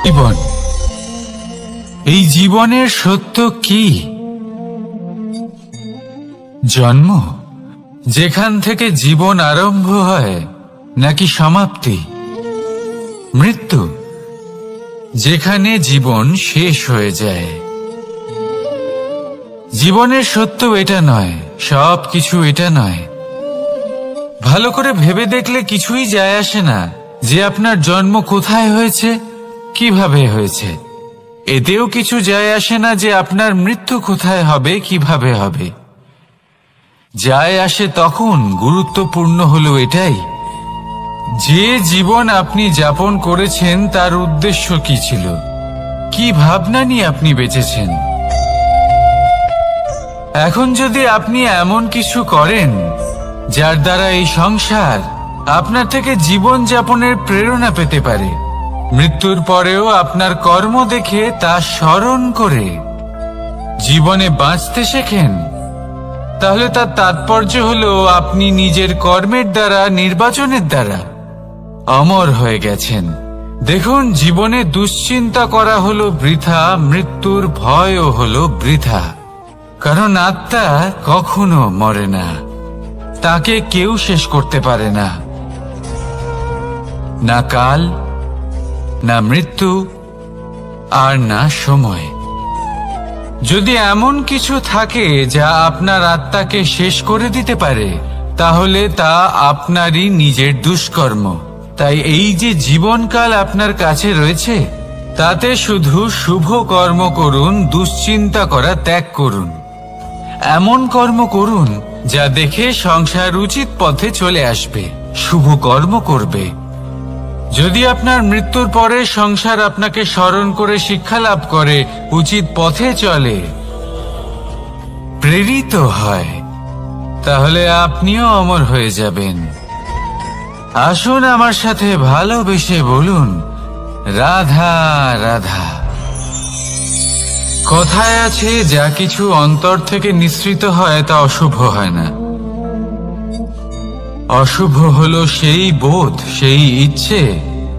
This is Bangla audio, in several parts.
জীবন, এই জীবনের সত্য কি? জন্ম, যেখান থেকে জীবন আরম্ভ হয়, নাকি সমাপ্তি? মৃত্যু, যেখানে জীবন শেষ হয়ে যায়। জীবনের সত্য এটা নয়, সব কিছু এটা নয়। ভালো করে ভেবে দেখলে কিছুই যায় আসে না যে আপনার জন্ম কোথায় হয়েছে, কিভাবে হয়েছে। এতেও কিছু যায় আসে না যে আপনার মৃত্যু কোথায় হবে, কিভাবে হবে। যায় আসে তখন, গুরুত্বপূর্ণ হলো এটাই যে জীবন আপনি যাপন করেছেন তার উদ্দেশ্য কি ছিল, কি ভাবনা নিয়ে আপনি বেঁচেছেন। এখন যদি আপনি এমন কিছু করেন যার দ্বারা এই সংসার আপনার থেকে জীবন যাপনের প্রেরণা পেতে পারে, মৃত্যুর পরেও আপনার কর্ম দেখে তা স্মরণ করে জীবনে বাঁচতে শেখেন, তাহলে তার তাৎপর্য হলো আপনি নিজের কর্মের দ্বারা, নির্বাচনের দ্বারা অমর হয়ে গেছেন। দেখুন, জীবনে দুশ্চিন্তা করা হলো বৃথা, মৃত্যুর ভয়ও হলো বৃথা। কারণ আত্মা কখনো মরে না, তাকে কেউ শেষ করতে পারে না। না কাল, না মৃত্যু, আর না সময়। যদি এমন কিছু থাকে যা আপনার আত্মাকে শেষ করে দিতে পারে, তাহলে তা আপনারই নিজের দুষ্কর্ম। তাই এই যে জীবনকাল আপনার কাছে রয়েছে, তাতে শুধু শুভ কর্ম করুন, দুশ্চিন্তা করা ত্যাগ করুন। এমন কর্ম করুন যা দেখে সংসার উচিত পথে চলে আসবে, শুভ কর্ম করবে। যদি আপনার মৃত্যুর পরে সংসার আপনাকে স্মরণ করে শিক্ষা লাভ করে, উচিত পথে চলে, প্রেরিত হয়, তাহলে আপনিও অমর হয়ে যাবেন। আসুন আমার সাথে ভালোবেসে বলুন, রাধা রাধা। কথায় আছে, যা কিছু অন্তর থেকে নিঃসৃত হয় তা অশুভ হয় না। অশুভ হলো সেই বোধ, সেই ইচ্ছে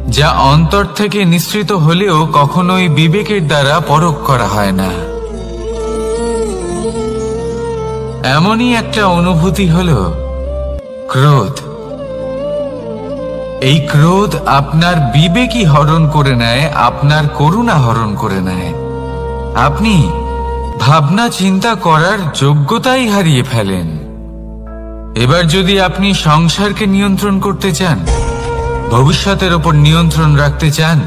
যা অন্তর থেকে নিঃসৃত হলেও কখনোই বিবেকের দ্বারা পরখ করা হয় না। এমনই একটা অনুভূতি হলো ক্রোধ। এই ক্রোধ আপনার বিবেকই হরণ করে নেয়, আপনার করুণা হরণ করে নেয়। আপনি ভাবনা চিন্তা করার যোগ্যতাই হারিয়ে ফেলেন। এবার যদি আপনি সংসারকে নিয়ন্ত্রণ করতে চান, ভবিষ্যতের ওপর নিয়ন্ত্রণ রাখতে চান,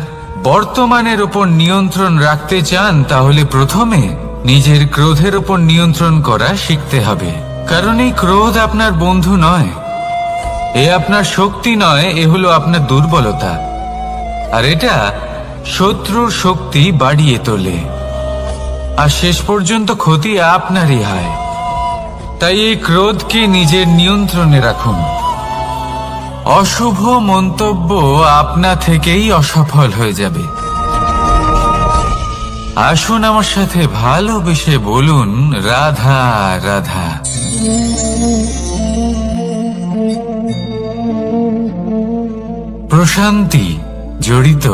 বর্তমানের ওপর নিয়ন্ত্রণ রাখতে চান, তাহলে প্রথমে নিজের ক্রোধের ওপর নিয়ন্ত্রণ করা শিখতে হবে। কারণ এই ক্রোধ আপনার বন্ধু নয়, এ আপনার শক্তি নয়, এ হলো আপনার দুর্বলতা। আর এটা শত্রুর শক্তি বাড়িয়ে তোলে, আর শেষ পর্যন্ত ক্ষতি আপনারই হয়। তাই এই ক্রোধকে নিজের নিয়ন্ত্রণে রাখুন। অশুভ মন্তব্য আপনা থেকেই অসফল হয়ে যাবে। আসুন আমার সাথে ভালোবেসে বলুন, রাধা রাধা। প্রশান্তি জড়িত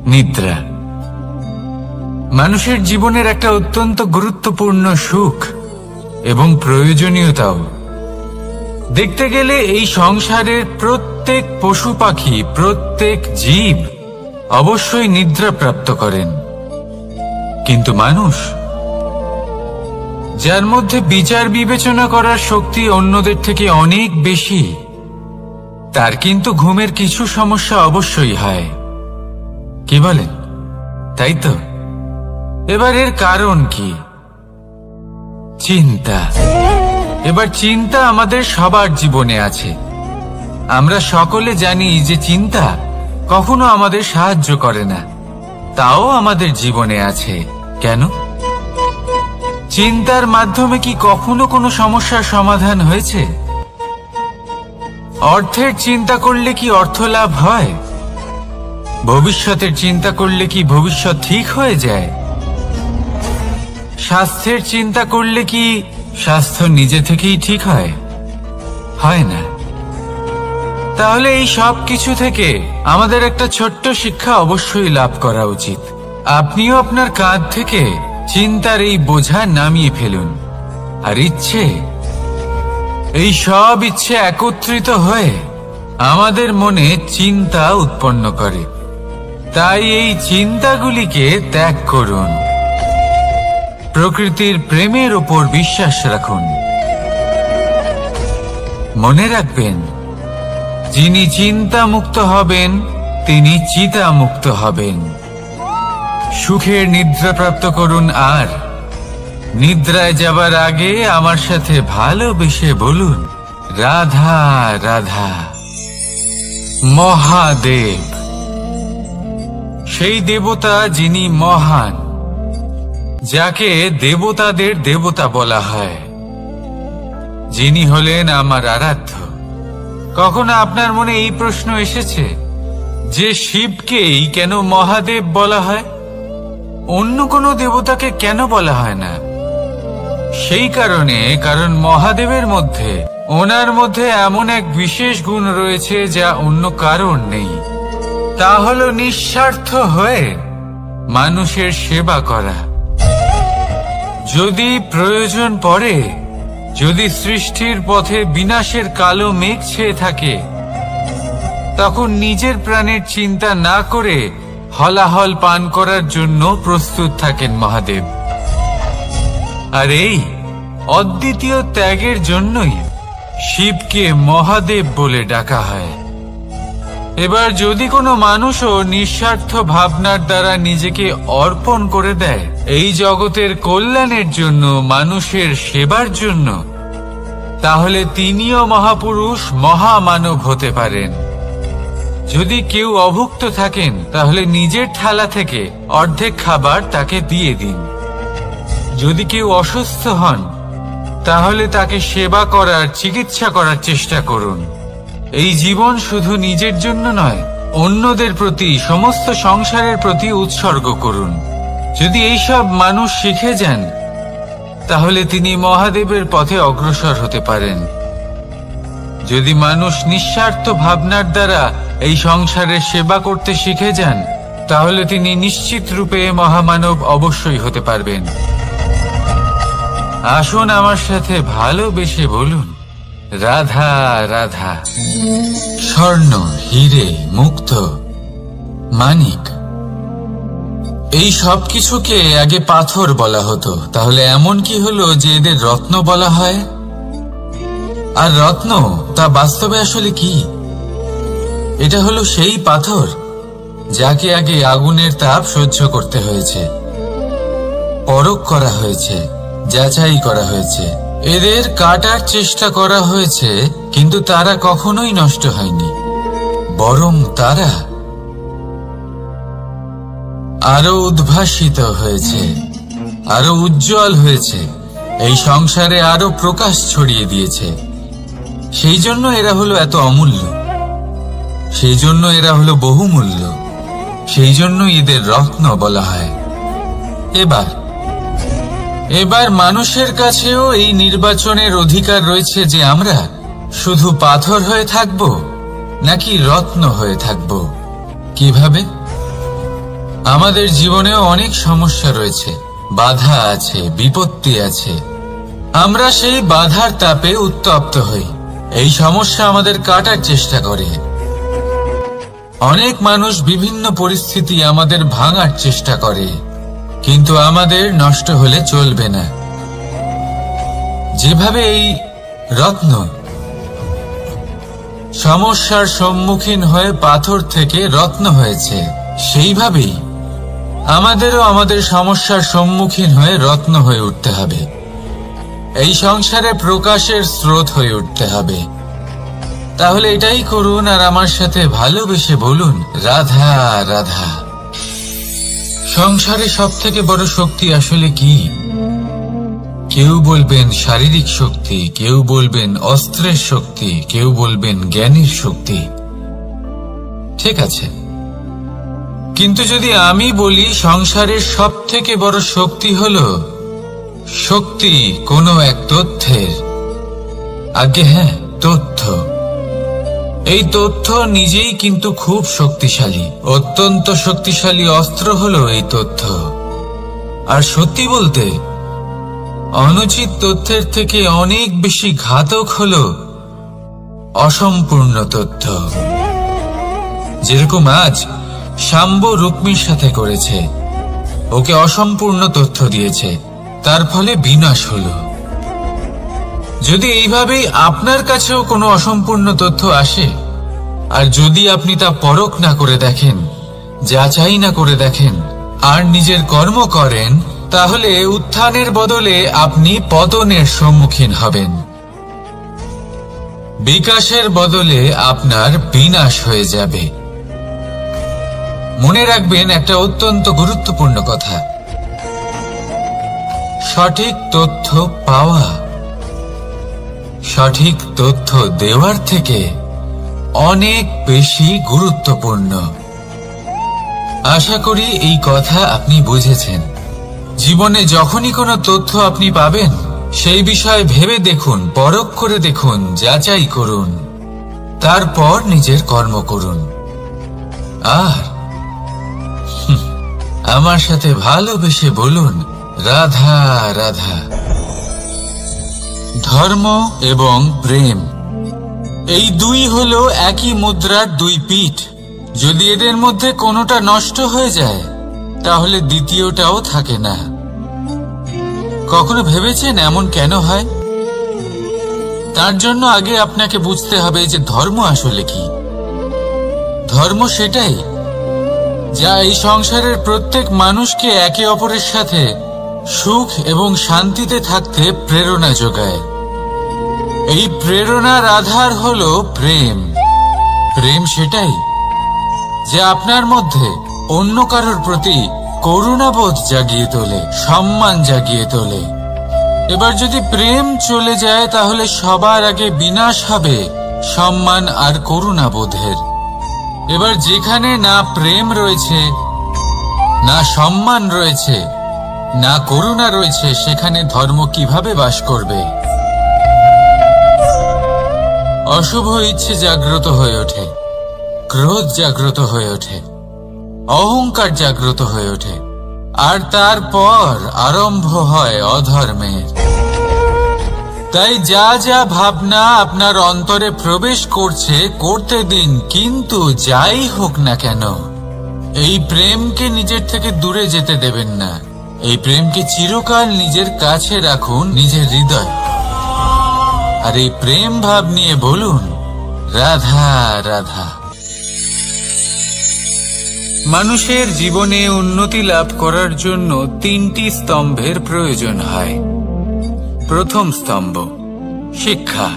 নিদ্রা মানুষের জীবনের একটা অত্যন্ত গুরুত্বপূর্ণ সুখ এবং প্রয়োজনীয়তাও। দেখতে গেলে এই সংসারের প্রত্যেক পশু পাখি, প্রত্যেক জীব অবশ্যই নিদ্রা প্রাপ্ত করেন। কিন্তু মানুষ, যার মধ্যে বিচার বিবেচনা করার শক্তি অন্যদের থেকে অনেক বেশি, তার কিন্তু ঘুমের কিছু সমস্যা অবশ্যই হয়। কি বলেন? তাই তো। এবার এর কারণ কি? চিন্তা। এবার চিন্তা আমাদের সবার জীবনে আছে। আমরা সকলে জানি যে চিন্তা কখনো আমাদের সাহায্য করে না, তাও আমাদের জীবনে আছে। কেন? চিন্তার মাধ্যমে কি কখনো কোনো সমস্যার সমাধান হয়েছে? অর্থের চিন্তা করলে কি অর্থ লাভ হয়? ভবিষ্যতের চিন্তা করলে কি ভবিষ্যৎ ঠিক হয়ে যায়? স্বাস্থ্যের চিন্তা করলে কি স্বাস্থ্য নিজে থেকেই ঠিক হয়? হয় না। তাহলে এই সব কিছু থেকে আমাদের একটা ছোট্ট শিক্ষা অবশ্যই লাভ করা উচিত। আপনিও আপনার কাঁধ থেকে চিন্তার এই বোঝা নামিয়ে ফেলুন। আর এই সব ইচ্ছে একত্রিত হয়ে আমাদের মনে চিন্তা উৎপন্ন করে। তাই এই চিন্তাগুলিকে ত্যাগ করুন। প্রকৃতির প্রেমের ওপর বিশ্বাস রাখুন। মনে রাখবেন, যিনি চিন্তা মুক্ত হবেন তিনি চিতা মুক্ত হবেন। সুখের নিদ্রা প্রাপ্ত করুন, আর নিদ্রায় যাবার আগে আমার সাথে ভালোবেসে বলুন, রাধা রাধা। মহাদেব, সেই দেবতা যিনি মহান, যাকে দেবতাদের দেবতা বলা হয়, যিনি হলেন আমার আরাধ্য। কখনো আপনার মনে এই প্রশ্ন এসেছে যে শিবকেই কেন মহাদেব বলা হয়, অন্য কোনো দেবতাকে কেন বলা হয় না? সেই কারণ মহাদেবের মধ্যে, ওনার মধ্যে এমন এক বিশেষ গুণ রয়েছে যা অন্য কারণ নেই। তা হলো নিঃস্বার্থ হয়ে মানুষের সেবা করা। যদি প্রয়োজন পড়ে, যদি সৃষ্টির পথে বিনাশের কালো মেঘ ছেয়ে থাকে, তখন নিজের প্রাণের চিন্তা না করে হলাহল পান করার জন্য প্রস্তুত থাকেন মহাদেব। আর এই অদ্বিতীয় ত্যাগের জন্যই শিবকে মহাদেব বলে ডাকা হয়। এবার যদি কোনো মানুষও নিঃস্বার্থ ভাবনার দ্বারা নিজেকে অর্পণ করে দেয় এই জগতের কল্যাণের জন্য, মানুষের সেবার জন্য, তাহলে তিনিও মহাপুরুষ, মহামানব হতে পারেন। যদি কেউ অভুক্ত থাকেন, তাহলে নিজের থালা থেকে অর্ধেক খাবার তাকে দিয়ে দিন। যদি কেউ অসুস্থ হন, তাহলে তাকে সেবা করার, চিকিৎসা করার চেষ্টা করুন। এই জীবন শুধু নিজের জন্য নয়, অন্যদের প্রতি, সমস্ত সংসারের প্রতি উৎসর্গ করুন। যদি এইসব মানুষ শিখে যান, তাহলে তিনি মহাদেবের পথে অগ্রসর হতে পারেন। যদি মানুষ নিঃস্বার্থ ভাবনার দ্বারা এই সংসারের সেবা করতে শিখে যান, তাহলে তিনি নিশ্চিত রূপে মহামানব অবশ্যই হতে পারবেন। আসুন আমার সাথে ভালোবেসে বলুন, রাধা রাধা। স্বর্ণ, হীরে, মুক্ত, মানিক, এই সব কিছুকে আগে পাথর বলা হতো। তাহলে এমন কি হলো যে এদের রত্ন বলা হয়? আর রত্ন তা বাস্তবে আসলে কি? এটা হলো সেই পাথর যাকে আগে আগুনের তাপ সহ্য করতে হয়েছে, পরখ করা হয়েছে, যাচাই করা হয়েছে, এদের কাটার চেষ্টা করা হয়েছে, কিন্তু তারা কখনোই নষ্ট হয়নি, বরং তারা আরো উদ্ভাসিত হয়েছে, আরো উজ্জ্বল হয়েছে, এই সংসারে আরো প্রকাশ ছড়িয়ে দিয়েছে। সেই জন্য এরা হলো এত অমূল্য, সেই জন্য এরা হলো বহুমূল্য, সেই জন্য এদের রত্ন বলা হয়। এবার মানুষের কাছেও এই নির্বাচনের অধিকার রয়েছে যে আমরা শুধু পাথর হয়ে থাকব নাকি রত্ন হয়ে থাকব। কিভাবে? আমাদের জীবনেও অনেক সমস্যা রয়েছে, বাধা আছে, বিপত্তি আছে। আমরা সেই বাধার তাপে উত্তপ্ত হই, এই সমস্যা আমাদের কাটার চেষ্টা করে। অনেক মানুষ বিভিন্ন পরিস্থিতি আমাদের ভাঙার চেষ্টা করে, কিন্তু আমাদের নষ্ট হলে চলবে না। যেভাবে এই রত্ন সমস্যার সম্মুখীন হয়ে পাথর থেকে রত্ন হয়েছে, সেইভাবেই আমাদেরও আমাদের সমস্যার সম্মুখীন হয়ে রত্ন হয়ে উঠতে হবে। এই সংসারে প্রকাশের স্রোত হয়ে উঠতে হবে। তাহলে এটাই করুন, আর আমার সাথে ভালোবেসে বলুন, রাধা রাধা। সংসারে সব থেকে বড় শক্তি আসলে কি? কেউ বলবেন শারীরিক শক্তি, কেউ বলবেন অস্ত্রের শক্তি, কেউ বলবেন জ্ঞানের শক্তি। ঠিক আছে, কিন্তু যদি আমি বলি সংসারের সব থেকে বড় শক্তি হলো শক্তি কোনো এক তথ্যের, আগে হ্যাঁ, তথ্য। এই তথ্য নিজেই কিন্তু খুব শক্তিশালী, অত্যন্ত শক্তিশালী অস্ত্র হলো এই তথ্য। আর সত্যি বলতে অনুচিত তথ্যের থেকে অনেক বেশি ঘাতক হলো অসম্পূর্ণ তথ্য। যেরকম আজ শাম্ব রুক্মির সাথে করেছে, ওকে অসম্পূর্ণ তথ্য দিয়েছে, তার ফলে বিনাশ হলো। যদি এইভাবেই আপনার কাছেও কোনো অসম্পূর্ণ তথ্য আসে, আর যদি আপনি তা পরখ না করে দেখেন, যাচাই না করে দেখেন, আর নিজের কর্ম করেন, তাহলে উত্থানের বদলে আপনি পতনের সম্মুখীন হবেন। বিকাশের বদলে আপনার বিনাশ হয়ে যাবে। মনে রাখবেন একটা অত্যন্ত গুরুত্বপূর্ণ কথা, সঠিক তথ্য পাওয়া সঠিক তথ্য দেওয়ার থেকে অনেক বেশি গুরুত্বপূর্ণ। আশা করি এই কথা আপনি বুঝেছেন। জীবনে যখনই কোনো তথ্য আপনি পাবেন, সেই বিষয়ে ভেবে দেখুন, পরখ করে দেখুন, যাচাই করুন, তারপর নিজের কর্ম করুন। আর আমার সাথে ভালোবেসে বলুন, রাধা রাধা। ধর্ম এবং প্রেম, এই দুই হলো একই মুদ্রার দুই পিঠ। যদি এদের মধ্যে কোনোটা নষ্ট হয়ে যায়, তাহলে দ্বিতীয়টাও থাকে না। কখনো ভেবেছেন এমন কেন হয়? তার জন্য আগে আপনাকে বুঝতে হবে যে ধর্ম আসলে কি। ধর্ম সেটাই যা এই সংসারের প্রত্যেক মানুষকে একে অপরের সাথে সুখ এবং শান্তিতে থাকতে প্রেরণা যোগায়। এই প্রেরণার আধার হলো প্রেম। প্রেম সেটাই যে আপনার মধ্যে অন্য কারোর প্রতি করুণাবোধ জাগিয়ে তোলে, সম্মান জাগিয়ে তোলে। এবার যদি প্রেম চলে যায়, তাহলে সবার আগে বিনাশ হবে সম্মান আর করুণাবোধের। এবার যেখানে না প্রেম রয়েছে, না সম্মান রয়েছে, না করুণা রয়েছে, সেখানে ধর্ম কিভাবে বাস করবে? অশুভ ইচ্ছে জাগ্রত হয়ে ওঠে, ক্রোধ জাগ্রত হয়ে ওঠে, অহংকার জাগ্রত হয়ে ওঠে, আর তারপর আরম্ভ হয় অধর্মের। তাই যা যা ভাবনা আপনার অন্তরে প্রবেশ করছে, করতে দিন, কিন্তু যাই হোক না কেন, এই প্রেমকে নিজের থেকে দূরে যেতে দেবেন না। এই প্রেমকে চিরকাল নিজের কাছে রাখুন, নিজের হৃদয়। আর এই প্রেম ভাব নিয়ে বলুন, রাধা রাধা। মানুষের জীবনে উন্নতি লাভ করার জন্য তিনটি স্তম্ভের প্রয়োজন হয়। প্রথম স্তম্ভ শিক্ষা।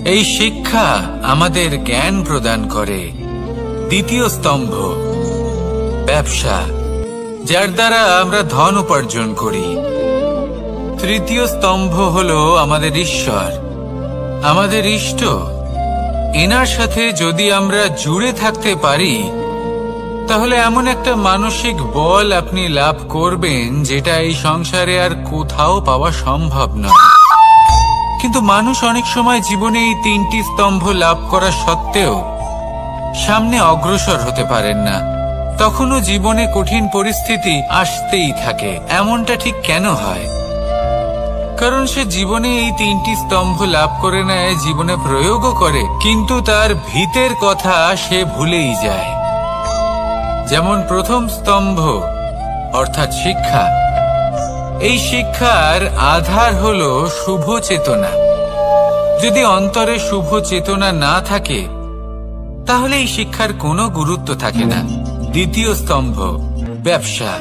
এই শিক্ষা আমাদের জ্ঞান প্রদান করে। দ্বিতীয় স্তম্ভ ব্যবসা, যার দ্বারা আমরা ধন উপার্জন করি। তৃতীয় স্তম্ভ হলো আমাদের ঈশ্বর, আমাদের ইষ্ট। এনার সাথে যদি আমরা জুড়ে থাকতে পারি, তাহলে এমন একটা মানসিক বল আপনি লাভ করবেন যেটা এই সংসারে আর কোথাও পাওয়া সম্ভব নয়। কিন্তু মানুষ অনেক সময় জীবনে এই তিনটি স্তম্ভ লাভ করা সত্ত্বেও সামনে অগ্রসর হতে পারেন না। তখনও জীবনে কঠিন পরিস্থিতি আসতেই থাকে। এমনটা ঠিক কেন হয়? কারণ সে জীবনে এই তিনটি স্তম্ভ লাভ করে নেয়, জীবনে প্রয়োগও করে, কিন্তু তার ভিতের কথা সে ভুলেই যায়। যেমন প্রথম স্তম্ভ অর্থাৎ শিক্ষা। এই শিক্ষার আধার হলো শুভ চেতনা। যদি অন্তরে শুভ চেতনা না থাকে, তাহলে এই শিক্ষার কোনো গুরুত্ব থাকে না। দ্বিতীয় স্তম্ভ ব্যবসা।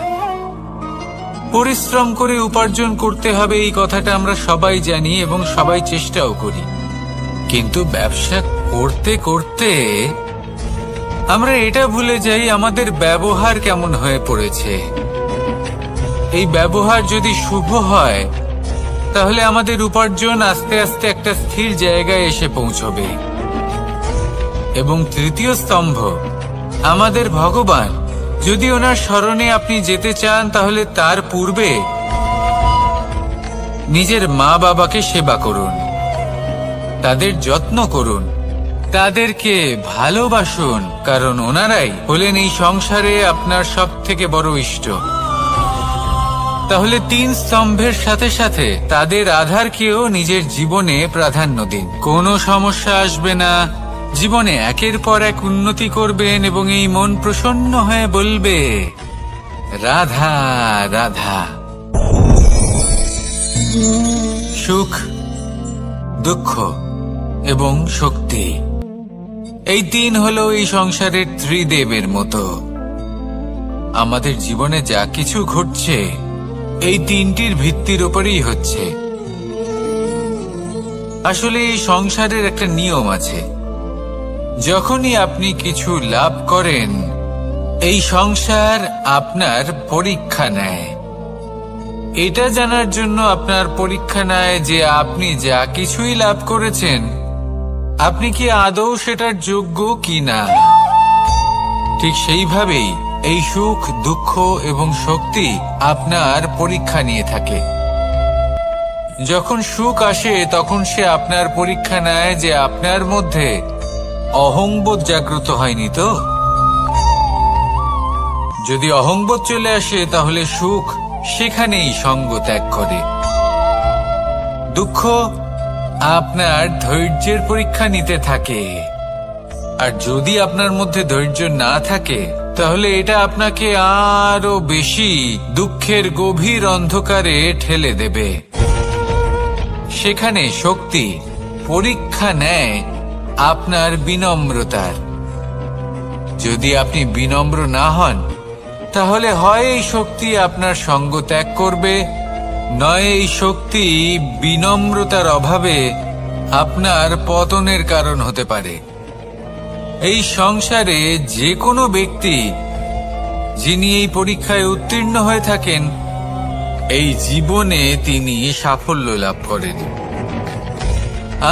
পরিশ্রম করে উপার্জন করতে হবে, এই কথাটা আমরা সবাই জানি এবং সবাই চেষ্টাও করি। কিন্তু ব্যবসা করতে করতে আমরা এটা ভুলে যাই আমাদের ব্যবহার কেমন হয়ে পড়েছে। এই ব্যবহার যদি শুভ হয়, তাহলে আমাদের উপার্জন আস্তে আস্তে একটা স্থির জায়গায় এসে পৌঁছবে। এবং তৃতীয় স্তম্ভ আমাদের ভগবান। যদি ওনার শরণে আপনি যেতে চান, তাহলে তার পূর্বে নিজের মা বাবাকে সেবা করুন, তাদের যত্ন করুন, তাদেরকে ভালোবাসুন, কারণ ওনারাই হলেন এই সংসারে আপনার সবথেকে বড় ইষ্ট। তাহলে 3 স্তম্ভের সাথে সাথে তাদের আধারকেও নিজের জীবনে প্রাধান্য দিন। কোনো সমস্যা আসবে না, জীবনে একের পর এক উন্নতি করবেন এবং এই মন প্রসন্ন হয়ে বলবে রাধা রাধা। সুখ, দুঃখ এবং শক্তি, এই 3 হলো এই সংসারের ত্রিদেবের মতো। আমাদের জীবনে যা কিছু ঘটছে এই 3টির ভিত্তির উপরেই হচ্ছে। আসলে এই সংসারের একটা নিয়ম আছে, যখনই আপনি কিছু লাভ করেন এই সংসার আপনার পরীক্ষা নেয়। এটা জানার জন্য আপনার পরীক্ষা নেয় যে আপনি যা কিছুই লাভ করেছেন আপনি কি আদৌ সেটার যোগ্য কিনা। ঠিক সেইভাবেই এই সুখ, দুঃখ এবং শক্তি আপনার পরীক্ষা নিয়ে থাকে। যখন সুখ আসে তখন সে আপনার পরীক্ষা নেয় যে আপনার মধ্যে অহংবোধ জাগ্রত হয়নি তো। যদি অহংবোধ চলে আসে তাহলে সুখ সেখানেই সঙ্গ ত্যাগ করে। দুঃখ আপনার ধৈর্যের পরীক্ষা নিতে থাকে, আর যদি আপনার মধ্যে ধৈর্য না থাকে তাহলে এটা আপনাকে আরো বেশি দুঃখের গভীর অন্ধকারে ঠেলে দেবে। সেখানে শক্তি পরীক্ষা নেয় আপনার বিনম্রতার। যদি আপনি বিনম্র না হন তাহলে হয় এই শক্তি আপনার সঙ্গ ত্যাগ করবে, নয় এই শক্তি বিনম্রতার অভাবে আপনার পতনের কারণ হতে পারে। এই সংসারে যে কোনো ব্যক্তি যিনি এই পরীক্ষায় উত্তীর্ণ হয়ে থাকেন এই জীবনে তিনি সাফল্য লাভ করেন।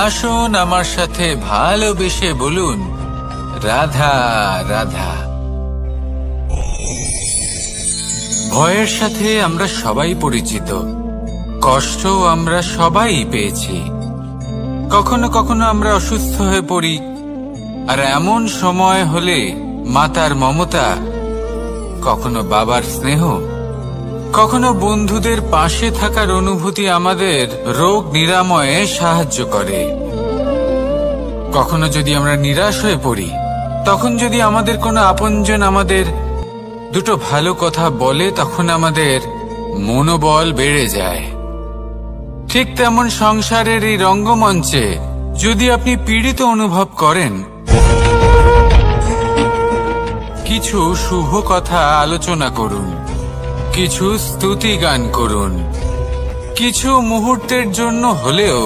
আসুন আমার সাথে ভালোবেসে বলুন রাধা রাধা। ভয়ের সাথে আমরা সবাই পরিচিত, কষ্ট আমরা সবাই পেয়েছি। কখনো কখনো আমরা অসুস্থ হয়ে পড়ি, আর এমন সময় হলে মাতার মমতা, কখনো বাবার স্নেহ, কখনো বন্ধুদের পাশে থাকার অনুভূতি আমাদের রোগ নিরাময়ে সাহায্য করে। কখনো যদি আমরা নিরাশ হয়ে পড়ি, তখন যদি আমাদের কোনো আপনজন আমাদের দুটো ভালো কথা বলে তখন আমাদের মনোবল বেড়ে যায়। ঠিক তেমন সংসারের এই রঙ্গমঞ্চে যদি আপনি পীড়িত অনুভব করেন, কিছু শুভ কথা আলোচনা করুন, কিছু স্তুতি গান করুন, কিছু মুহূর্তের জন্য হলেও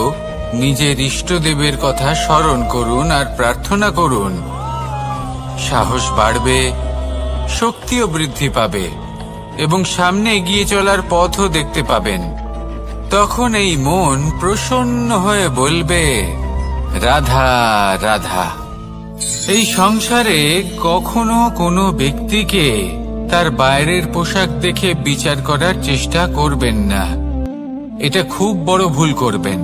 নিজের ইষ্টদেবের কথা স্মরণ করুন আর প্রার্থনা করুন। সাহস বাড়বে, শক্তিও বৃদ্ধি পাবে এবং সামনে এগিয়ে চলার পথও দেখতে পাবেন। তখন এই মন প্রসন্ন হয়ে বলবে রাধা রাধা। এই সংসারে কখনো কোনো ব্যক্তিকে তার বাইরের পোশাক দেখে বিচার করার চেষ্টা করবেন না, এটা খুব বড় ভুল করবেন।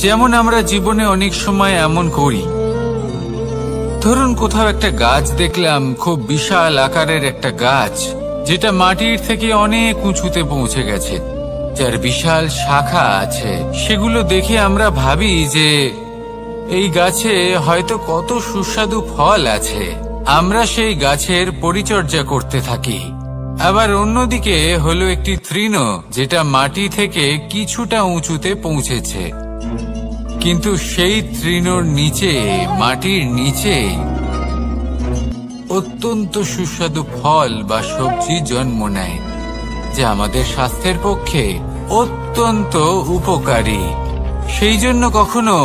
যেমন আমরা জীবনে অনেক সময় এমন করি, ধরুন কোথাও একটা গাছ দেখলাম, খুব বিশাল আকারের একটা গাছ যেটা মাটির থেকে অনেক উঁচুতে পৌঁছে গেছে, যার বিশাল শাখা আছে। সেগুলো দেখে আমরা ভাবি যে এই গাছে হয়তো কত সুস্বাদু ফল আছে, আমরা সেই গাছের পরিচর্যা করতে থাকি। আবার অন্যদিকে হলো একটি তৃণ যেটা মাটি থেকে কিছুটা উঁচুতে পৌঁছেছে, কিন্তু সেই তৃণর নিচে, মাটির নিচে অত্যন্ত সুস্বাদু ফল বা সবজি জন্ম নেয়, যা আমাদের স্বাস্থ্যের পক্ষে অত্যন্ত উপকারী। সেই জন্য কখনো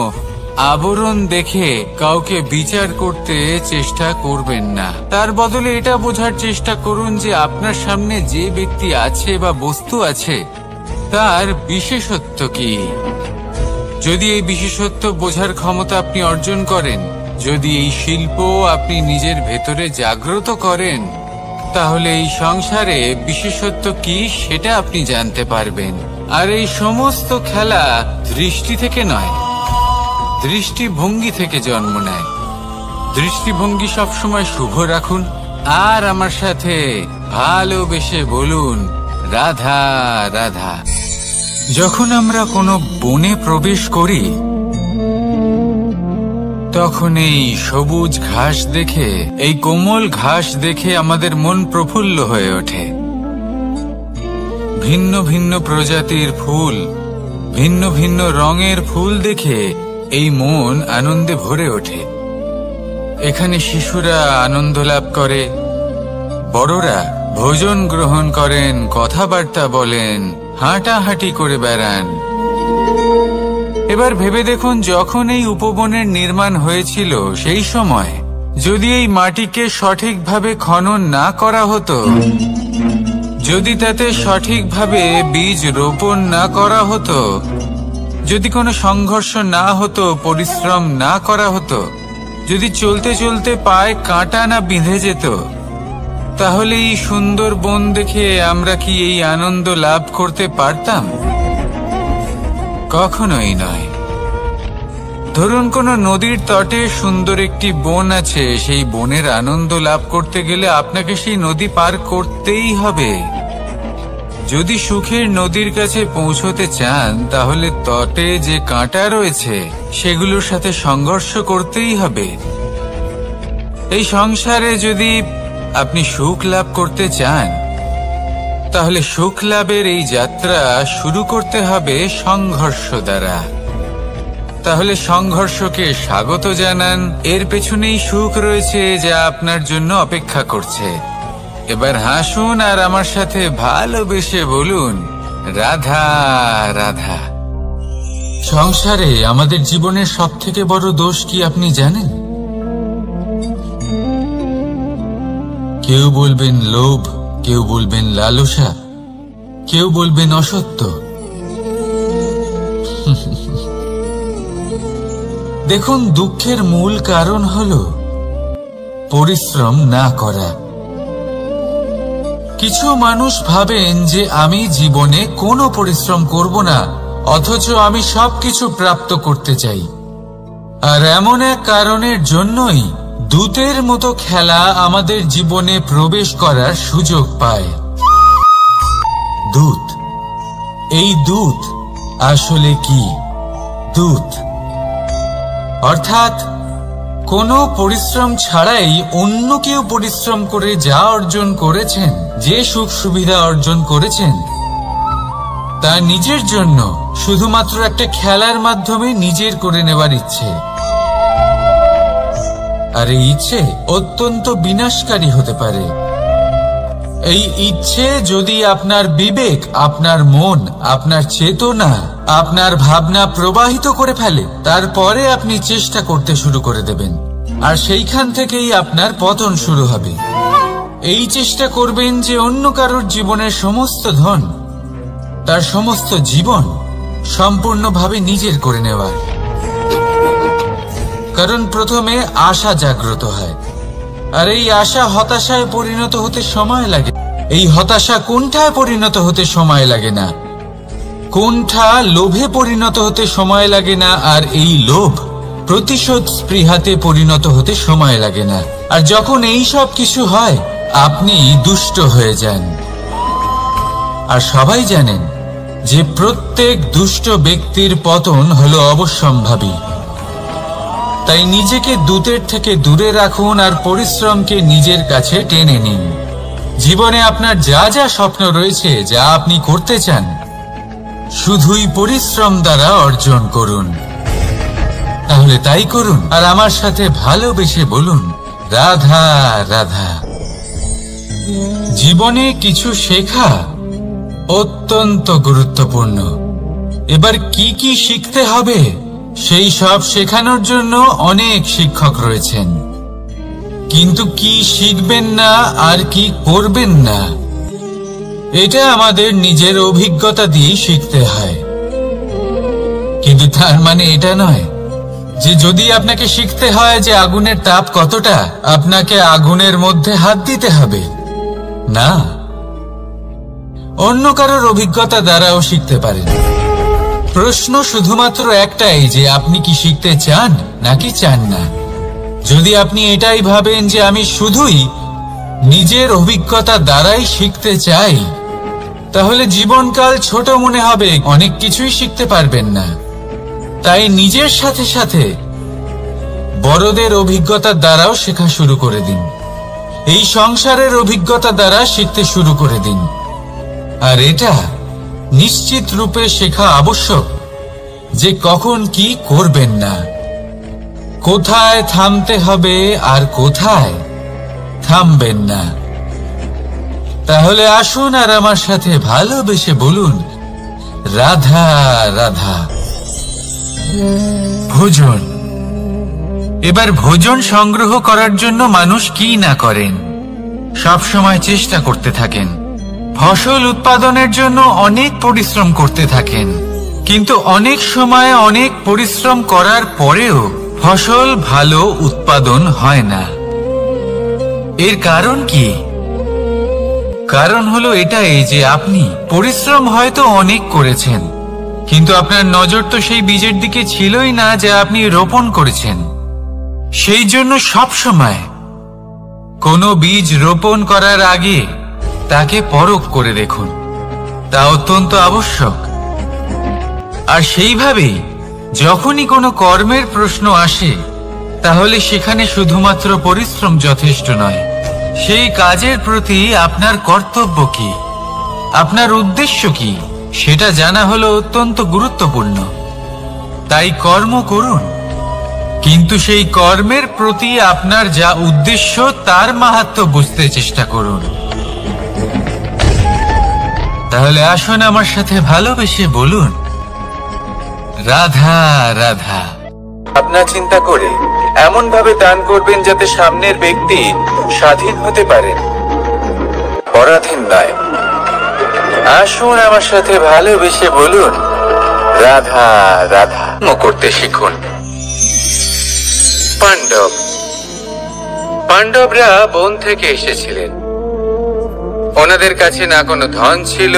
আবরণ দেখে কাউকে বিচার করতে চেষ্টা করবেন না। তার বদলে এটা বোঝার চেষ্টা করুন যে আপনার সামনে যে ব্যক্তি আছে বা বস্তু আছে তার বিশেষত্ব কি। যদি এই বিশেষত্ব বোঝার ক্ষমতা আপনি অর্জন করেন, যদি এই শিল্প আপনি নিজের ভেতরে জাগ্রত করেন, তাহলে এই সংসারে বিশেষত্ব কি সেটা আপনি জানতে পারবেন। আর এই সমস্ত খেলা দৃষ্টি থেকে নয়, দৃষ্টিভঙ্গি থেকে জন্ম নেয়। দৃষ্টিভঙ্গি সবসময় শুভ রাখুন আর আমার সাথে ভালোবেসে বলুন, রাধা রাধা। যখন আমরা কোনো বনে প্রবেশ করি তখন এই সবুজ ঘাস দেখে, এই কোমল ঘাস দেখে আমাদের মন প্রফুল্ল হয়ে ওঠে। ভিন্ন ভিন্ন প্রজাতির ফুল, ভিন্ন ভিন্ন রঙের ফুল দেখে এই মন আনন্দে ভরে ওঠে। এখানে শিশুরা আনন্দ লাভ করে, বড়রা ভোজন গ্রহণ করেন, কথাবার্তা বলেন, হাঁটাহাঁটি করে বেড়ান। এবার ভেবে দেখুন, যখন এই উপবনের নির্মাণ হয়েছিল সেই সময় যদি এই মাটিকে সঠিকভাবে খনন না করা হতো, যদি তাতে সঠিকভাবে বীজ রোপণ না করা হতো, যদি কোনো সংঘর্ষ না হতো, পরিশ্রম না করা হতো, যদি চলতে চলতে পায়ে কাঁটা না বিঁধে যেত, তাহলে এই সুন্দর বন দেখে আমরা কি এই আনন্দ লাভ করতে পারতাম? কখনোই নয়। ধরুন কোনো নদীর তটে সুন্দর একটি বন আছে, সেই বনের আনন্দ লাভ করতে গেলে আপনাকে সেই নদী পার করতেই হবে। যদি সুখের নদীর কাছে পৌঁছতে চান তাহলে তটে যে কাঁটা রয়েছে সেগুলোর সাথে সংঘর্ষ করতেই হবে। এই সংসারে যদি আপনি সুখ লাভ করতে চান তাহলে সুখ লাভের এই যাত্রা শুরু করতে হবে সংঘর্ষ দ্বারা। তাহলে সংঘর্ষকে স্বাগত জানান, এর পেছনেই সুখ রয়েছে যা আপনার জন্য অপেক্ষা করছে। এবার হাসুন আর আমার সাথে ভালোবেসে বলুন, রাধা রাধা। সংসারে আমাদের জীবনের সবথেকে বড় দোষ কি আপনি জানেন? কেউ বলবেন লোভ, কেউ বলবেন লালসা, কেউ বলবেন অসত্য। দেখুন, দুঃখের মূল কারণ হলো পরিশ্রম না করা। কিছু মানুষ ভাবেন যে আমি জীবনে কোনো পরিশ্রম করব না, অথচ আমি সবকিছু প্রাপ্ত করতে চাই। আর এমন এক কারণের জন্যই দূতের মতো খেলা আমাদের জীবনে প্রবেশ করার সুযোগ পায়। দূত, এই দূত আসলে কি? দূত অর্থাৎ কোনো পরিশ্রম ছাড়াই অন্য কেউ পরিশ্রম করে যা অর্জন করেছেন, যে সুখ সুবিধা অর্জন করেছেন, তা নিজের জন্য শুধুমাত্র একটা খেলার মাধ্যমে নিজের করে নেবার ইচ্ছে। আর এই ইচ্ছে অত্যন্ত বিনাশকারী হতে পারে। এই ইচ্ছে যদি আপনার বিবেক, আপনার মন, আপনার চেতনা, আপনার ভাবনা প্রবাহিত করে ফেলে, তারপরে আপনি চেষ্টা করতে শুরু করে দেবেন, আর সেইখান থেকেই আপনার পতন শুরু হবে। এই চেষ্টা করবেন যে অন্য কারোর জীবনের সমস্ত ধন, তার সমস্ত জীবন সম্পূর্ণভাবে নিজের করে নেওয়ার। কারণ প্রথমে আশা জাগ্রত হয়, আর এই আশা হতাশায় পরিণত হতে সময় লাগে। এই হতাশা কুণ্ঠায় পরিণত হতে সময় লাগে না, কুণ্ঠা লোভে পরিণত হতে সময় লাগে না, আর এই লোভ প্রতিশোধ স্পৃহাতে পরিণত হতে সময় লাগে না। আর যখন এই সব কিছু হয়, আপনি দুষ্ট হয়ে যান। আর সবাই জানেন যে প্রত্যেক দুষ্ট ব্যক্তির পতন হলো অবশ্যম্ভাবী। তাই নিজেকে দূতের থেকে দূরে রাখুন আর পরিশ্রমকে নিজের কাছে টেনে নিন। জীবনে আপনার যা যা স্বপ্ন রয়েছে, যা আপনি করতে চান, শুধুই পরিশ্রম দ্বারা অর্জন করুন। তাহলে তাই করুন আর আমার সাথে ভালোবেসে বলুন, রাধা রাধা। জীবনে কিছু শেখা অত্যন্ত গুরুত্বপূর্ণ। এবার কি কি শিখতে হবে সেই সব শেখানোর জন্য অনেক শিক্ষক রয়েছেন, কিন্তু কি শিখবেন না আর কি করবেন না, এটা আমাদের নিজের অভিজ্ঞতা দিয়ে শিখতে হয়। কিন্তু তার মানে এটা নয় যে যদি আপনাকে শিখতে হয় যে আগুনের তাপ কতটা, আপনাকে আগুনের মধ্যে হাত দিতে হবে। না, অন্য কারোর অভিজ্ঞতা দ্বারাও শিখতে পারেন। প্রশ্ন শুধুমাত্র একটাই যে আপনি কি শিখতে চান নাকি চান না। যদি আপনি এটাই ভাবেন যে আমি শুধুই নিজের অভিজ্ঞতা দ্বারাই শিখতে চাই, তাহলে জীবনকাল ছোট মনে হবে, অনেক কিছুই শিখতে পারবেন না। তাই নিজের সাথে সাথে বড়দের অভিজ্ঞতার দ্বারাও শেখা শুরু করে দিন। এই সংসারের অভিজ্ঞতা দ্বারা শিখতে শুরু করে দিন। আর এটা নিশ্চিত রূপে শেখা আবশ্যক যে কখন কি করবেন না, কোথায় থামতে হবে আর কোথায় থামবেন না। তাহলে আসুন আর আমার সাথে ভালোবেসে বলুন, রাধা রাধা। ভোজন। এবার ভোজন সংগ্রহ করার জন্য মানুষ কি না করেন, সব সময় চেষ্টা করতে থাকেন। ফসল উৎপাদনের জন্য অনেক পরিশ্রম করতে থাকেন, কিন্তু অনেক সময় অনেক পরিশ্রম করার পরেও ফসল ভালো উৎপাদন হয় না। এর কারণ কি? কারণ হলো এটাই যে আপনি পরিশ্রম হয়তো অনেক করেছেন, কিন্তু আপনার নজর তো সেই বীজের দিকে ছিলই না যা আপনি রোপণ করেছেন। সেই জন্য সব সময় কোনো বীজ রোপণ করার আগে তাকে পরখ করে দেখুন, তা অত্যন্ত আবশ্যক। আর সেইভাবেই যখনই কোনো কর্মের প্রশ্ন আসে, তাহলে সেখানে শুধুমাত্র পরিশ্রম যথেষ্ট নয়। সেই কাজের প্রতি আপনার কর্তব্য কি, আপনার উদ্দেশ্য কি, সেটা জানা হলো অত্যন্ত গুরুত্বপূর্ণ। তাই কর্ম করুন, কিন্তু সেই কর্মের প্রতি আপনার যা উদ্দেশ্য তার মাহাত্ম্য বুঝতে চেষ্টা করুন। তাহলে আসুন আমার সাথে ভালোবেসে বলুন, রাধা রাধা। আপনার চিন্তা করে এমন ভাবে দান করবেন যাতে সামনের ব্যক্তি স্বাধীন হতে পারেন, পরাধীন নয়। আসুন আমার সাথে ভালোবেসে বলুন, রাধা রাধা। করতে শিখুন। পাণ্ডবরা বন থেকে এসেছিলেন। ওনাদের কাছে না কোনো ধন ছিল,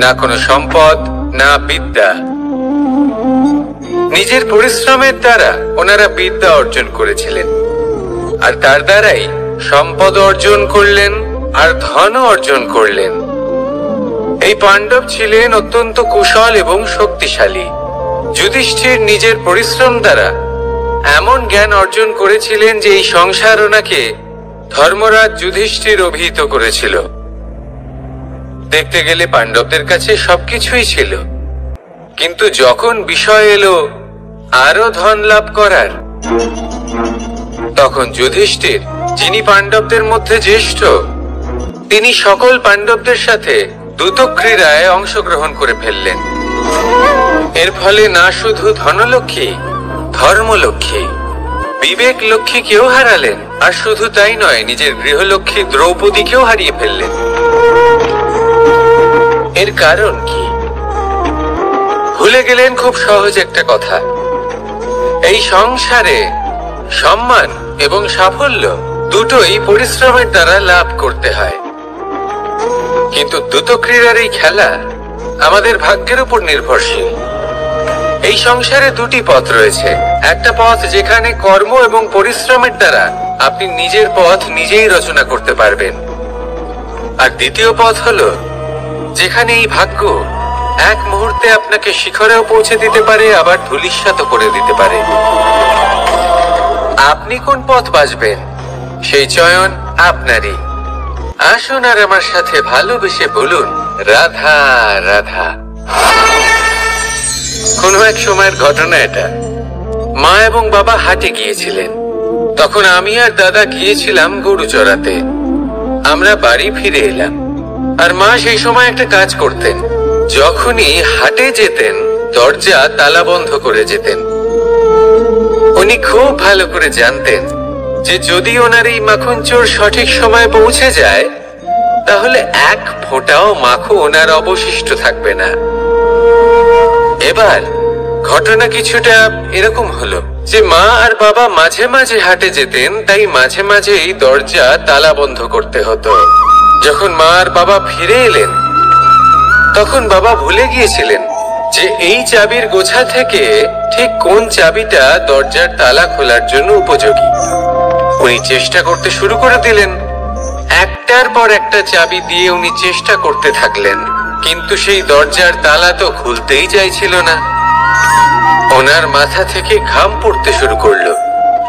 না কোনো সম্পদ, না বিদ্যা। নিজের পরিশ্রমের দ্বারা ওনারা বিদ্যা অর্জন করেছিলেন, আর তার দ্বারাই সম্পদ অর্জন করলেন আর ধনও অর্জন করলেন। এই পাণ্ডব ছিলেন অত্যন্ত কুশল এবং শক্তিশালী। যুধিষ্ঠির নিজের পরিশ্রম দ্বারা এমন জ্ঞান অর্জন করেছিলেন যে এই সংসার ওনাকে ধর্মরাজ যুধিষ্ঠির অভিহিত করেছিল। দেখতে গেলে পাণ্ডবদের কাছে সবকিছুই ছিল, কিন্তু যখন বিষয় এলো আরো ধন লাভ করার, তখন যুধিষ্ঠির, যিনি পাণ্ডবদের মধ্যে জ্যেষ্ঠ, তিনি সকল পাণ্ডবদের সাথে দ্যুতক্রীড়ায় অংশগ্রহণ করে ফেললেন। এর ফলে না শুধু ধনলক্ষ্মী, ধর্মলক্ষ্মী, বিবেক লক্ষ্মীকেও হারালেন, আর শুধু তাই নয়, নিজের গৃহলক্ষ্মী দ্রৌপদীকেও হারিয়ে ফেললেন। এর কারণ কি? ভুলে গেলেন খুব সহজ একটা কথা, এই সংসারে সম্মান এবং সাফল্য দুটোই পরিশ্রমের দ্বারা লাভ করতে হয়। কিন্তু দ্যুতক্রীড়ার এই খেলা আমাদের ভাগ্যের উপর নির্ভরশীল। এই সংসারে দুটি পথ রয়েছে। একটা পথ যেখানে কর্ম এবং পরিশ্রমের দ্বারা আপনি নিজের পথ নিজেই রচনা করতে পারবেন, আর দ্বিতীয় পথ হলো যেখানে এই ভাগ্য এক মুহূর্তে আপনাকে শিখরেও পৌঁছে দিতে পারে, আবার ধূলিসাৎ করে দিতে পারে। আপনি কোন পথ বাছবেন সেই চয়ন আপনারই। আসুন আর আমার সাথে ভালোবেসে বলুন, রাধা রাধা। কোনো এক সময়ের ঘটনা এটা। মা এবং বাবা হাটে গিয়েছিলেন। তখন আমি আর দাদা গিয়েছিলাম গরু চড়াতে। আমরা বাড়ি ফিরে এলাম, আর মা সেই সময় একটা কাজ করতেন। যখনই হাটে যেতেন দরজা তালা বন্ধ করে যেতেন। উনি খুব ভালো করে জানতেন যে যদি ওনার এই মাখন চোর সঠিক সময়ে পৌঁছে যায়, তাহলে এক ফোঁটাও মাখন ওনার অবশিষ্ট থাকবে না। এবার ঘটনা কিছুটা এরকম হলো যে মা আর বাবা মাঝে মাঝে হাটে যেতেন, তাই মাঝে মাঝে এই দরজা তালা বন্ধ করতে হতো। যখন মা আর বাবা ফিরে এলেন, তখন বাবা ভুলে গিয়েছিলেন যে এই চাবির গোছা থেকে ঠিক কোন চাবিটা দরজার তালা খোলার জন্য উপযোগী। উনি চেষ্টা করতে শুরু করে দিলেন। একটার পর একটা চাবি দিয়ে উনি চেষ্টা করতে থাকলেন, কিন্তু সেই দরজার তালা তো খুলতেই চাইছিল না। ওনার মাথা থেকে ঘাম পড়তে শুরু করলো।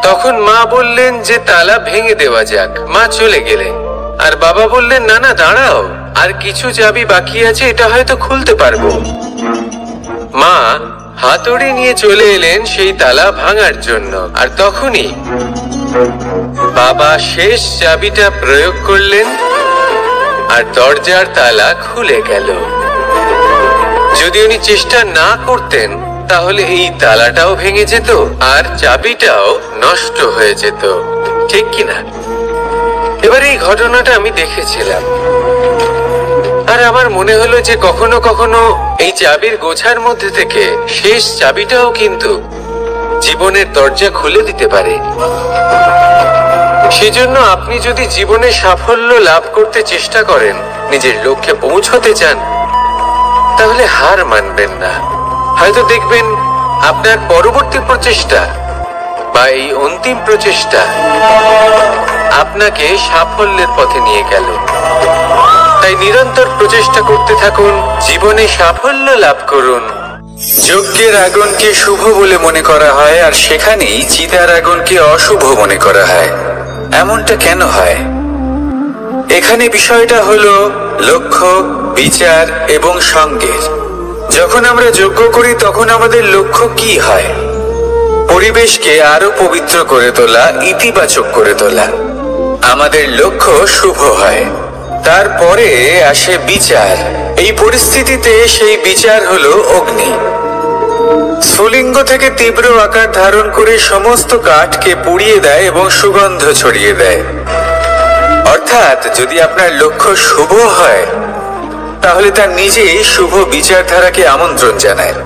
তখন মা বললেন যে তালা ভেঙে দেওয়া যাক। মা চলে গেলেন। আর বাবা বললেন, না না দাঁড়াও, আর কিছু চাবি বাকি আছে, এটা হয়তো খুলতে পারবো। মা হাতুড়ি নিয়ে চলে এলেন সেই তালা ভাঙার জন্য। আর তখনই বাবা শেষ চাবিটা প্রয়োগ করলেন আর দরজার তালা খুলে গেল। যদি উনি চেষ্টা না করতেন তাহলে এই তালাটাও ভেঙে যেত আর চাবিটাও নষ্ট হয়ে যেত, ঠিক কিনা? এবার এই ঘটনাটা আমি দেখেছিলাম, আর আমার মনে হলো যে কখনো কখনো এই চাবির গোছার মধ্যে থেকে শেষ চাবিটাও কিন্তু জীবনের দরজা খুলে দিতে পারে। সেজন্য আপনি যদি জীবনে সাফল্য লাভ করতে চেষ্টা করেন, নিজের লক্ষ্যে পৌঁছতে চান, তাহলে হার মানবেন না। হয়তো দেখবেন আপনার পরবর্তী প্রচেষ্টা বা এই অন্তিম প্রচেষ্টা আপনাকে সাফল্যের পথে নিয়ে গেল। তাই নিরন্তর প্রচেষ্টা করতে থাকুন, জীবনে সাফল্য লাভ করুন। যজ্ঞের আগুনকে শুভ বলে মনে করা হয়, আর সেখানেই চিতার আগুনকে অশুভ মনে করা হয়। এমনটা কেন হয়? এখানে বিষয়টা হলো লক্ষ্য, বিচার এবং সঙ্গের। যখন আমরা যজ্ঞ করি তখন আমাদের লক্ষ্য কি হয়? পরিবেশকে আরো পবিত্র করে তোলা, ইতিবাচক করে তোলা। আমাদের লক্ষ্য শুভ হয়। তারপরে আসে বিচার। এই পরিস্থিতিতে সেই বিচার হলো অগ্নি। স্ফুলিঙ্গ থেকে তীব্র আকার ধারণ করে সমস্ত কাঠকে পুড়িয়ে দেয় এবং সুগন্ধ ছড়িয়ে দেয়। অর্থাৎ যদি আপনার লক্ষ্য শুভ হয় তাহলে তার নিজেই শুভ বিচারধারাকে আমন্ত্রণ জানায়।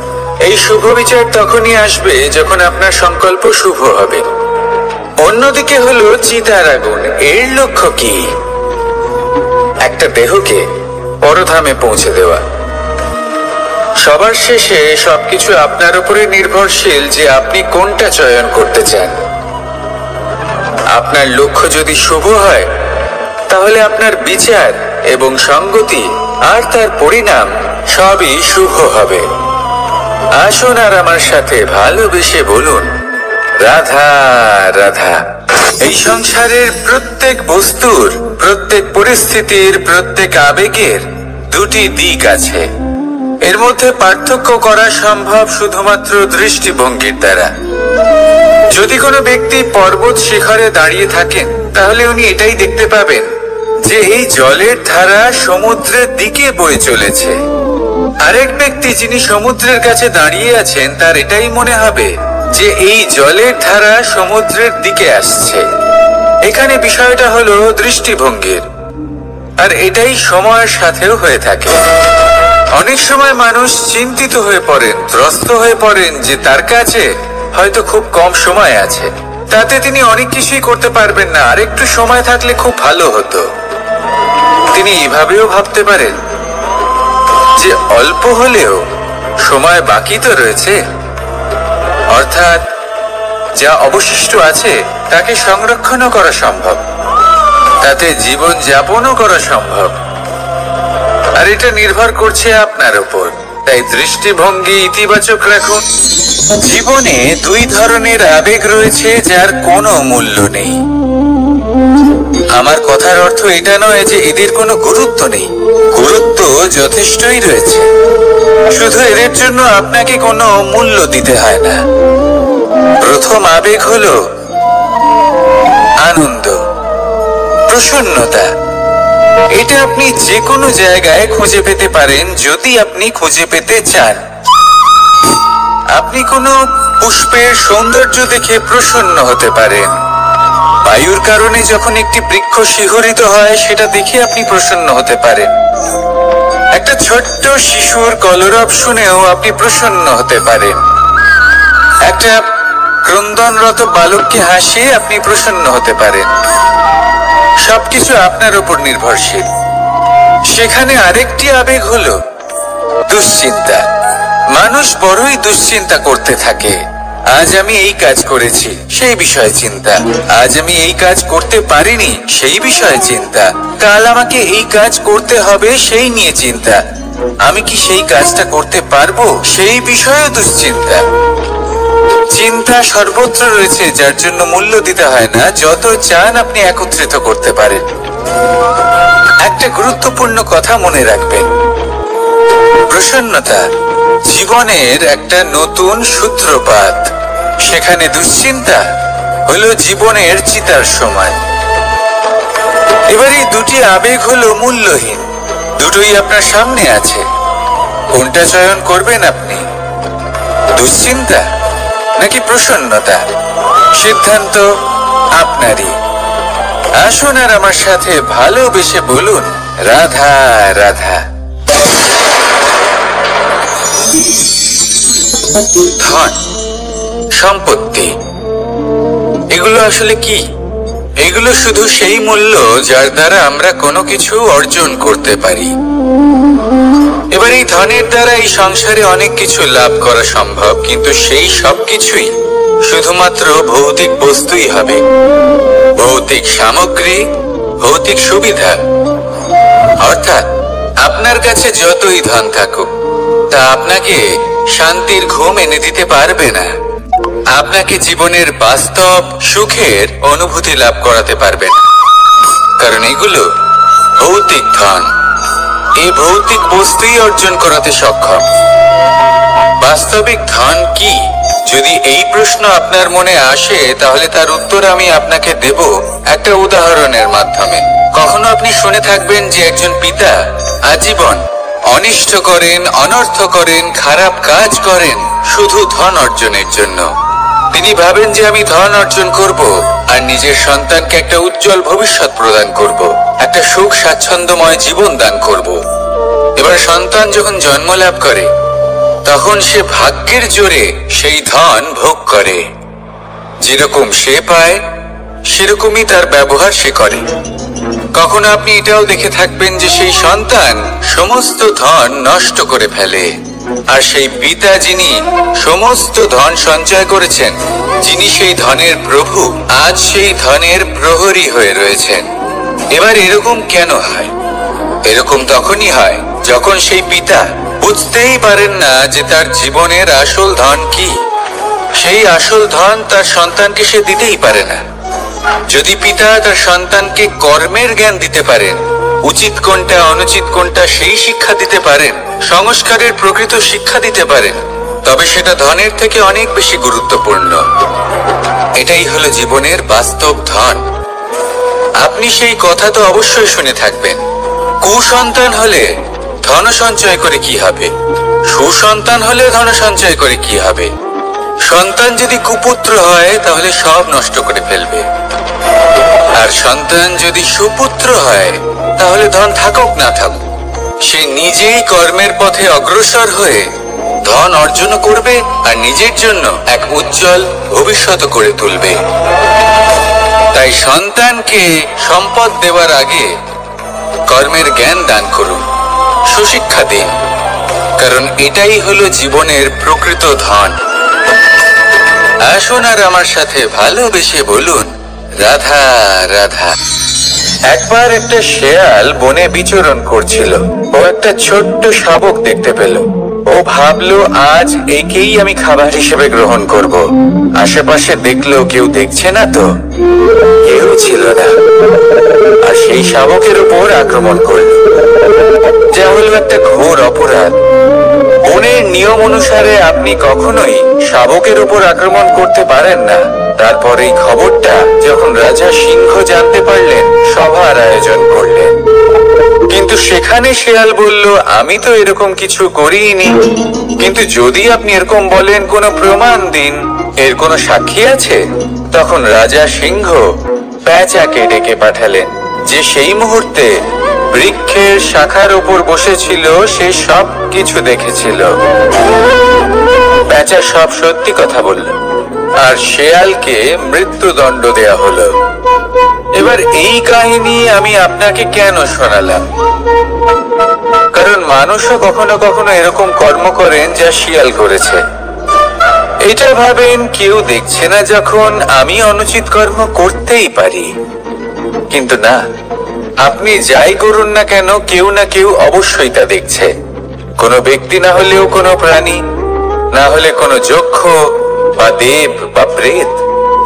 এই শুভ বিচার তখনই আসবে যখন আপনার সংকল্প শুভ হবে। অন্যদিকে হলো চিতার আগুন। এর লক্ষ্য কি? একটা দেহকে পরধামে পৌঁছে দেওয়া। সবার শেষে সবকিছু আপনার উপরে নির্ভরশীল যে আপনি কোনটা চয়ন করতে চান। আপনার লক্ষ্য যদি শুভ হয় তাহলে আপনার বিচার এবং সঙ্গতি আর তার পরিণাম সবই শুভ হবে। আসুন আর আমার সাথে ভালোবেসে বলুন, রাধা রাধা। এই সংসারের প্রত্যেক বস্তুর, প্রত্যেক পরিস্থিতির, প্রত্যেক আবেগের দুটি দিক আছে। এর মধ্যে পার্থক্য করা সম্ভব শুধুমাত্র দৃষ্টিভঙ্গির দ্বারা। যদি কোনো ব্যক্তি পর্বত শিখরে দাঁড়িয়ে থাকেন তাহলে উনি এটাই দেখতে পাবেন যে এই জলের ধারা সমুদ্রের দিকে বয়ে চলেছে। আরেক ব্যক্তি যিনি সমুদ্রের কাছে দাঁড়িয়ে আছেন তার এটাই মনে হবে যে এই জলের ধারা সমুদ্রের দিকে আসছে। এখানে বিষয়টা হলো দৃষ্টিভঙ্গির, আর এটাই সময়ের সাথেও হয়ে থাকে। অনেক সময় মানুষ চিন্তিত হয়ে পড়েন, ত্রস্ত হয়ে পড়েন যে তার কাছে হয়তো খুব কম সময় আছে, তাতে তিনি অনেক কিছুই করতে পারবেন না, আর একটু সময় থাকলে খুব ভালো হতো। তিনি এভাবেও ভাবতে পারেন যে অল্প হলেও সময় বাকি তো রয়েছে, অর্থাৎ যা অবশিষ্ট আছে তাকে সংরক্ষণও করা সম্ভব, তাতে জীবন যাপনও করা সম্ভব। আর এটা নির্ভর করছে আপনার উপর। তাই দৃষ্টিভঙ্গি ইতিবাচক রাখুন। জীবনে দুই ধরনের আবেগ রয়েছে যার কোনো মূল্য নেই। আমার কথার অর্থ এটা নয় যে এদের কোনো গুরুত্ব নেই, গুরুত্ব যথেষ্টই রয়েছে, শুধু এদের জন্য আপনাকে কোনো মূল্য দিতে হয় না। প্রথম আবেগ হলো আনন্দ, প্রসন্নতা। এটা আপনি যে কোনো জায়গায় খুঁজে পেতে পারেন যদি আপনি খুঁজে পেতে চান। আপনি কোনো পুষ্পের সৌন্দর্য দেখে প্রসন্ন হতে পারেন। বায়ুর কারণে যখন একটি বৃক্ষ শিহরিত হয় সেটা দেখে আপনি প্রসন্ন হতে পারেন। একটা ছোট্ট শিশুর কলরব শুনেও আপনি প্রসন্ন হতে পারেন। একটা ক্রন্দনরত বালককে হাসিয়ে আপনি প্রসন্ন হতে পারেন। সবকিছু আপনার উপর নির্ভরশীল। সেখানে আরেকটি আবেগ হলো দুশ্চিন্তা, মানুষ বড়ই দুশ্চিন্তা করতে থাকে। আজ আমি এই কাজ করেছি, সেই বিষয়ে চিন্তা। আজ আমি এই কাজ করতে পারিনি, সেই বিষয়ে চিন্তা। কাল আমাকে এই কাজ করতে হবে, সেই নিয়ে চিন্তা। আমি কি সেই কাজটা করতে পারবো, সেই বিষয়ে দুশ্চিন্তা। চিন্তা সর্বত্র রয়েছে, যার জন্য মূল্য দিতে হয় না। যত চান আপনি একত্রিত করতে পারেন। একটা গুরুত্বপূর্ণ কথা মনে রাখবেন, প্রসন্নতা জীবনের একটা নতুন সূত্রপাত। সেখানে দুশ্চিন্তা হলো জীবনের চিতার সময়। এবার এই দুটি আবেগ হলো মূল্যহীন, দুটোই আপনার সামনে আছে। কোনটা চয়ন করবেন আপনি, দুশ্চিন্তা নাকি প্রসন্নতা? সিদ্ধান্ত আপনারই। আসুন আর আমার সাথে ভালোবেসে বলুন, রাধা রাধা। ধন, সম্পত্তি, এগুলো আসলে কি? এগুলো শুধু সেই মূল্য যার দ্বারা আমরা কোনো কিছু অর্জন করতে পারি। এবার এই ধনের দ্বারা এই সংসারে অনেক কিছু লাভ করা সম্ভব, কিন্তু সেই সবকিছুই শুধুমাত্র ভৌতিক বস্তুই হবে, ভৌতিক সামগ্রী, ভৌতিক সুবিধা। অর্থাৎ আপনার কাছে যতই ধন থাকুক, তা আপনাকে শান্তির ঘুম এনে দিতে পারবে না। আপনাকে জীবনের বাস্তব সুখের অনুভূতি লাভ করাতে পারবে না, কারণ এগুলো ভৌতিক ধন। এই ভৌতিক বস্তুই অর্জন করাতে সক্ষম। বাস্তবিক ধন কি? যদি এই প্রশ্ন আপনার মনে আসে, তাহলে তার উত্তর আমি আপনাকে দেব একটা উদাহরণের মাধ্যমে। কখনো আপনি শুনে থাকবেন যে একজন পিতা আজীবন অনিষ্ট করেন, অনর্থ করেন, খারাপ কাজ করেন শুধু ধন অর্জনের জন্য। তিনি ভাবেন যে আমি ধন অর্জন করব আর নিজের সন্তানকে একটা উজ্জ্বল ভবিষ্যৎ প্রদান করব, একটা সুখ স্বাচ্ছন্দ্যময় জীবন দান করব। এবার সন্তান যখন জন্ম লাভ করে, তখন সে ভাগ্যের জোরে সেই ধন ভোগ করে। যেরকম সে পায়, সেরকমই তার ব্যবহার সে করে। কখনো আপনি এটাও দেখে থাকবেন যে সেই সন্তান সমস্ত ধন নষ্ট করে ফেলে, আর সেই পিতা যিনি সমস্ত ধন সঞ্চয় করেছেন, যিনি সেই ধনের প্রভু, আজ সেই ধনের প্রহরী হয়ে রয়েছেন। এবার এরকম কেন হয়? এরকম তখনই হয় যখন সেই পিতা বুঝতেই পারেন না যে তার জীবনের আসল ধন কি। সেই আসল ধন তার সন্তানকে সে দিতেই পারে না। যদি পিতা তার সন্তানকে কর্মের জ্ঞান দিতে পারেন, উচিত কোনটা অনুচিত কোনটা সেই শিক্ষা দিতে পারেন, সংস্কারের প্রকৃত শিক্ষা দিতে পারেন, তবে সেটা ধনের থেকে অনেক বেশি গুরুত্বপূর্ণ। এটাই হলো জীবনের বাস্তব ধন। আপনি সেই কথা তো অবশ্যই শুনে থাকবেন, কুসন্তান হলে ধন সঞ্চয় করে কি হবে, সুসন্তান হলে ধন সঞ্চয় করে কি হবে। সন্তান যদি কুপুত্র হয় তাহলে সব নষ্ট করে ফেলবে, আর সন্তান যদি সুপুত্র হয় তাহলে ধন থাকুক না থাকুক, সে নিজেই কর্মের পথে অগ্রসর হয়ে ধন অর্জন করবে আর নিজের জন্য এক উজ্জ্বল ভবিষ্যৎ করে তুলবে। তাই সন্তানকে সম্পদ দেওয়ার আগে কর্মের জ্ঞান দান করুন, সুশিক্ষা দিন, কারণ এটাই হলো জীবনের প্রকৃত ধন। আসুন আর আমার সাথে ভালোবেসে বলুন, রাধা রাধা। একবার একটা শেয়াল বনে বিচরণ করছিল। ও একটা ছোট্ট শাবক দেখতে পেল। ও ভাবলো, আজ একেই আমি খাবার হিসেবে গ্রহণ করব। আশেপাশে দেখলো কেউ দেখছে না তো, কেউ ছিল না, আর সেই শাবকের উপর আক্রমণ করল, যা হলো একটা ঘোর অপরাধ। বনের নিয়ম অনুসারে আপনি কখনোই শাবকের উপর আক্রমণ করতে পারেন না। তারপর এই খবরটা যখন রাজা সিংহ জানতে পারলেন, সভার আয়োজন করলেন। কিন্তু সেখানে শেয়াল বলল, আমি তো এরকম কিছু করিনি। কিন্তু যদি আপনি এরকম বলেন, কোনো প্রমাণ দিন, এর কোনো সাক্ষী আছে? তখন রাজা সিংহ পেঁচাকে ডেকে পাঠালেন, যে সেই মুহূর্তে বৃক্ষের শাখার উপর বসেছিল, সে সব কিছু দেখেছিল। পেঁচা সব সত্যি কথা বলল। আর শেয়ালকে মৃত্যুদণ্ড দেয়া হলো। এবার এই কাহিনী আমি আপনাকে কেন শোনালাম? কারণ মানুষও কখনো কখনো এরকম কর্ম করেন যা শিয়াল করেছে। এটা ভাবেন কেউ দেখছে না যখন আমি অনুচিত কর্ম করতেই পারি, কিন্তু না, আপনি যাই করুন না কেন কেউ না কেউ অবশ্যই তা দেখছে। কোনো ব্যক্তি না হলেও কোনো প্রাণী, না হলে কোনো যক্ষ বা দেব বা প্রেত।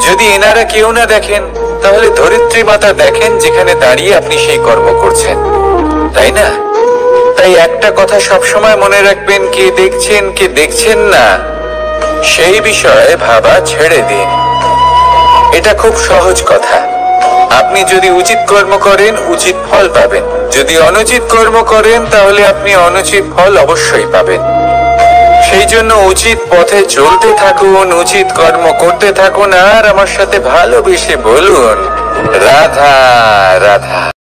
যদি এনারা কেউ না দেখেন, তাহলে ধরিত্রী মাতা দেখেন যেখানে দাঁড়িয়ে আপনি সেই কর্ম করছেন, তাই না? তাই একটা কথা সবসময় মনে রাখবেন, কে দেখছেন কে দেখছেন না সেই বিষয়ে ভাবা ছেড়ে দিন। এটা খুব সহজ কথা। আপনি যদি উচিত কর্ম করেন উচিত ফল পাবেন, যদি অনুচিত কর্ম করেন তাহলে আপনি অনুচিত ফল অবশ্যই পাবেন। সেই জন্য উচিত পথে চলতে থাকুন, উচিত কর্ম করতে থাকুন, আর আমার সাথে ভালোবেসে বলুন রাধা রাধা।